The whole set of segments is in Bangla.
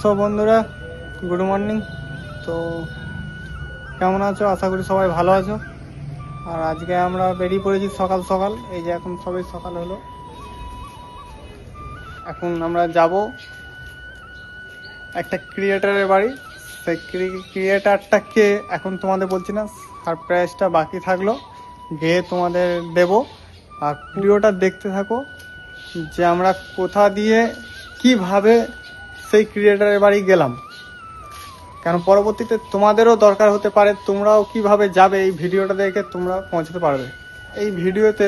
সব বন্ধুরা গুড মর্নিং। তো কেমন আছো? আশা করি সবাই ভালো আছো। আর আজকে আমরা বেরিয়ে পড়েছি সকাল সকাল। এই যে এখন সবাই সকাল হলো, এখন আমরা যাব একটা ক্রিয়েটারের বাড়ি। সেই ক্রিয়েটারটাকে এখন তোমাদের বলছি না, সারপ্রাইজটা বাকি থাকলো, গিয়ে তোমাদের দেব। আর ভিডিওটা দেখতে থাকো যে আমরা কোথা দিয়ে কিভাবে সেই ক্রিয়েটারের বাড়ি গেলাম, কারণ পরবর্তীতে তোমাদেরও দরকার হতে পারে, তোমরাও কিভাবে যাবে এই ভিডিওটা দেখে তোমরা পৌঁছতে পারবে। এই ভিডিওতে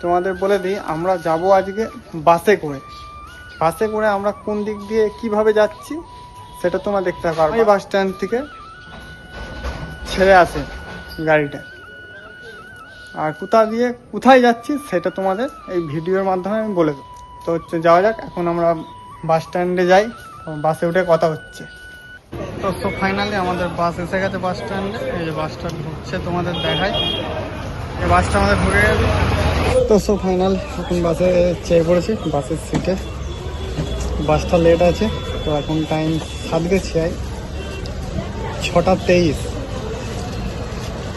তোমাদের বলে দিই, আমরা যাব আজকে বাসে করে। বাসে করে আমরা কোন দিক দিয়ে কিভাবে যাচ্ছি সেটা তোমরা দেখতে পারবে। এই বাস স্ট্যান্ড থেকে ছেড়ে আসে গাড়িটা, আর কোথায় যাচ্ছি সেটা তোমাদের এই ভিডিওর মাধ্যমে আমি বলে দেবো। তো হচ্ছে যাওয়া যাক, এখন আমরা বাস স্ট্যান্ডে যাই, বাসে উঠে কথা হচ্ছে। তো ফাইনালি আমাদের বাস এসে গেছে বাস স্ট্যান্ডে। এই যে বাসটা ঢুকছে, তোমাদের দেখাই। এই বাসটা আমাদের ঢুকে গেছে। তো ফাইনাল এখন বাসে চেয়ে পড়েছি, বাসের সিটে। বাসটা লেট আছে, তো এখন টাইম 6:23।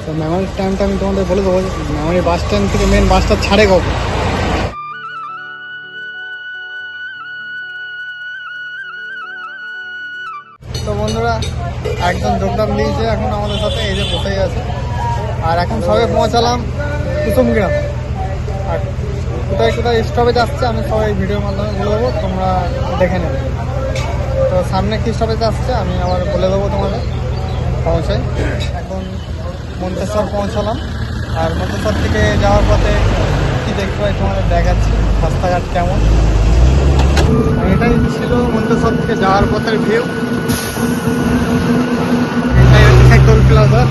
তো মেমোরির টাইমটা আমি তোমাদের বলে দেবো। মেমোরি বাস স্ট্যান্ড থেকে মেন বাসটা ছাড়ে কখন। তো বন্ধুরা একজন যোগদান দিয়েছে এখন আমাদের সাথে, এই যে বসেই আছে। আর এখন সবাই পৌঁছালাম কুসুমগ্রাম। আর কোথায় কোথায় স্টপেজ আসছে আমি সবাই ভিডিওর মাধ্যমে বলে দেবো, তোমরা দেখে নেবে। তো সামনে কি স্টপেজ আসছে আমি আবার বলে দেবো তোমাদের পৌঁছাই। এখন মন্তেশ্বর পৌঁছালাম। আর মন্তেশ্বর থেকে যাওয়ার পথে কি দেখতে পাই তোমাদের দেখাচ্ছি, রাস্তাঘাট কেমন। আর এটাই ছিল মন্তেশ্বর থেকে যাওয়ার পথের ভিউ। এটাই হচ্ছে টোল প্লাজা।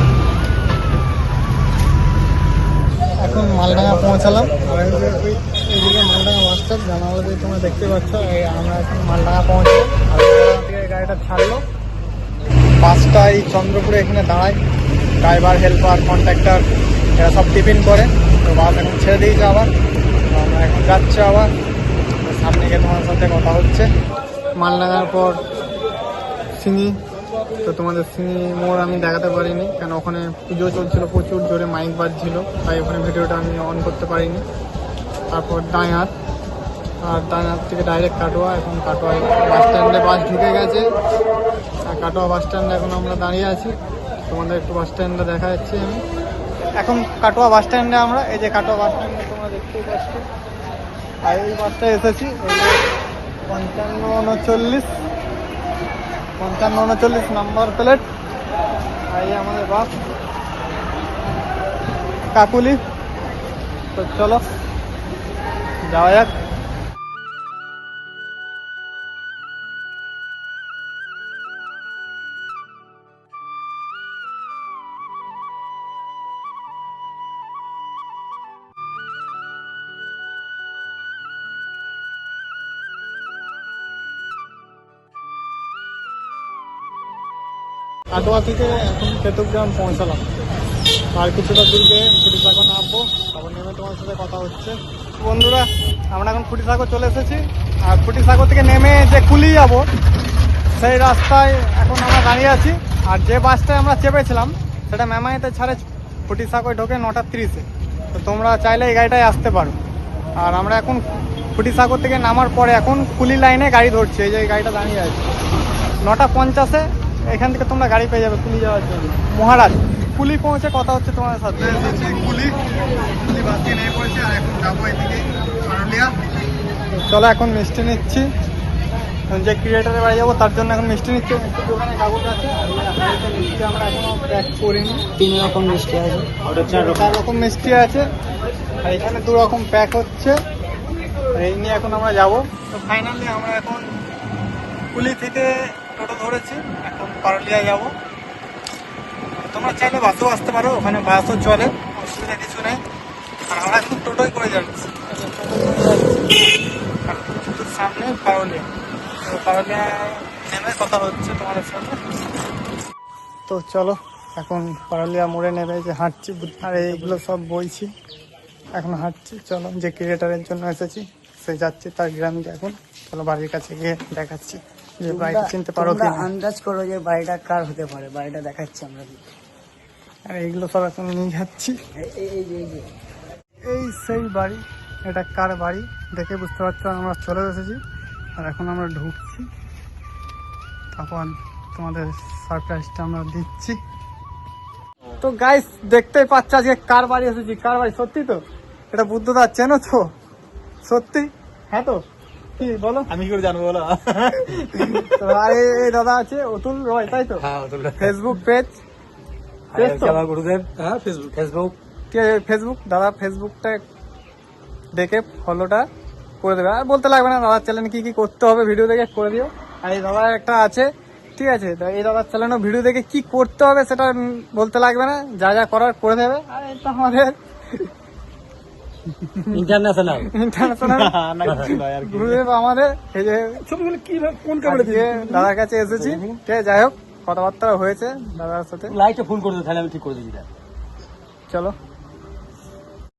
এখন মালডাঙ্গা পৌঁছালাম। আর এইদিকে মালডাঙ্গা বাসটা জানালা দিয়ে তোমরা দেখতে পাচ্ছ। আমরা এখন মালডাঙ্গা পৌঁছলাম। আর থেকে গাড়িটা ছাড়লো, বাসটা এই চন্দ্রপুরে এখানে দাঁড়ায়। ড্রাইভার, হেল্পার, কন্ট্রাক্টর এরা সব টিফিন করে। তো বাস এখন ছেড়ে দিয়েছে আবার, তো আমরা এখন যাচ্ছি আবার। সামনে গিয়ে তোমার সাথে কথা হচ্ছে। মালডাঙ্গার পর সিঙ্গি। তো তোমাদের সিঙ্গি মোড় আমি দেখাতে পারিনি, কেন ওখানে পুজো চলছিল, প্রচুর জোরে মাইক বাজছিল, তাই ওখানে ভিডিওটা আমি অন করতে পারিনি। তারপর ডাইহাট, আর ডাইহাট থেকে ডাইরেক্ট কাটোয়া। এখন কাটোয়ায় বাস স্ট্যান্ডে বাস ঢুকে গেছে। আর কাটোয়া বাস স্ট্যান্ডে এখন আমরা দাঁড়িয়ে আছি, তোমাদের একটু বাস স্ট্যান্ডটা দেখা যাচ্ছে আমি। এখন কাটোয়া বাস স্ট্যান্ডে আমরা, এই যে কাটোয়া বাস স্ট্যান্ডে তোমরা দেখতেই পাচ্ছ। আর এই বাসটায় এসেছি 5539 নাম্বার প্লেট। আর এই আমাদের বাস কাকুলি। তো চলো যাওয়া যাক। কাটোয়া থেকে এখন কেতুগ্রাম পৌঁছালাম। আর কিছুটা দূর গিয়ে ফুটিসাগর নামবো, তারপর নেমে তোমার সাথে কথা হচ্ছে। বন্ধুরা আমরা এখন ফুটিসাগর চলে এসেছি। আর ফুটিসাগর থেকে নেমে যে কুলি যাব সেই রাস্তায় এখন আমরা দাঁড়িয়ে আছি। আর যে বাসটায় আমরা চেপেছিলাম সেটা মেমাইতে ছাড়ে ফুটিসাগর ঢোকে 9:30-এ। তো তোমরা চাইলে এই গাড়িটায় আসতে পারো। আর আমরা এখন ফুটিসাগর থেকে নামার পরে এখন কুলি লাইনে গাড়ি ধরছি। এই যে গাড়িটা দাঁড়িয়ে আছে 9:50-এ। এখান থেকে তোমরা গাড়ি পেয়ে যাবে কুলি যাওয়ার জন্য। মহারাজ কুলি পৌঁছে কথা হচ্ছে তোমার সাথে। কুলি বাস দিয়ে নেমে পড়েছে। আর এখন যাবো এদিকে পারুলিয়া। চলো এখন মিষ্টি নিচ্ছি, যে ক্রিয়েটারের বাড়ি যাবো তার জন্য এখন মিষ্টি নিচ্ছি। দোকানে কাগজ আছে। মিষ্টি আমরা এখনো প্যাক করিনি। 3 রকম মিষ্টি আছে, ওটা 4 রকম মিষ্টি আছে। আর এখানে 2 রকম প্যাক হচ্ছে। এই নিয়ে এখন আমরা যাবো। তো ফাইনালি আমরা এখন কুলি থেকে টোটো ধরেছি, এখন পারুলিয়া যাবো। তোমরা চাইলে বাসেও আসতে পারো, ওখানে বাসও চলে, অসুবিধা কিছু নেই। আর আমরা এখন টোটোই করে যাচ্ছি। সামনে পারুলিয়া। তো পারুলিয়া নেমে কথা হচ্ছে তোমাদের সাথে। তো চলো এখন পারুলিয়া মোড়ে নেমে যে হাঁটছি, আর এইগুলো সব বইছি, এখন হাঁটছি। চলো যে ক্রিয়েটারের জন্য এসেছি সে যাচ্ছে তার গ্রামে এখন। চলো বাড়ির কাছে গিয়ে দেখাচ্ছি। যে বাড়িটা চিনতে পারো কি তোমরা আন্দাজ করো যে বাড়িটা কার হতে পারে। বাড়িটা দেখাচ্ছি আমরা। আর এইগুলো সব এখন নিয়ে যাচ্ছি। এই সেই বাড়ি, এটা কার বাড়ি দেখে বুঝতে পারছো। আমরা চলে এসেছি আর এখন আমরা ঢুকছি, তখন তোমাদের সারপ্রাইজটা আমরা দিচ্ছি। তো গাইস দেখতেই পাচ্ছ আজকে কার বাড়ি এসেছি। কার বাড়ি? সত্যি তো? এটা বুদ্ধদা, চেনো তো? সত্যি? হ্যাঁ তো কি বলো? আমি কি করে জানবো বলো? তো আর এই দাদা আছে অতুল রয়, তাই তো? হ্যাঁ অতুল। ফেসবুক পেজ তো? আমার গুরুদেব। হ্যাঁ ফেসবুক। ফেসবুক দাদা, ফেসবুকটা দেখে ফলোটা করে দেবে। আর বলতে লাগবে না দাদার চ্যানেল কি কি করতে হবে, ভিডিও দেখে করে দিও। আর এই দাদা একটা আছে, ঠিক আছে? তো এই দাদার চ্যানেলও ভিডিও দেখে কি করতে হবে সেটা বলতে লাগবে না, যা যা করার করে দেবে। আর এটা আমাদের ইন্টারন্যাশনাল গুরুদেব আমাদের। এই যে ছবিগুলো কি কোন আজকে দাদার কাছে এসেছি, ঠিক আছে? যাই হোক, কথাবার্তা হয়েছে দাদার সাথে। লাইটে ফোন করে দে, তাহলে আমি ঠিক করে দিই। চলো।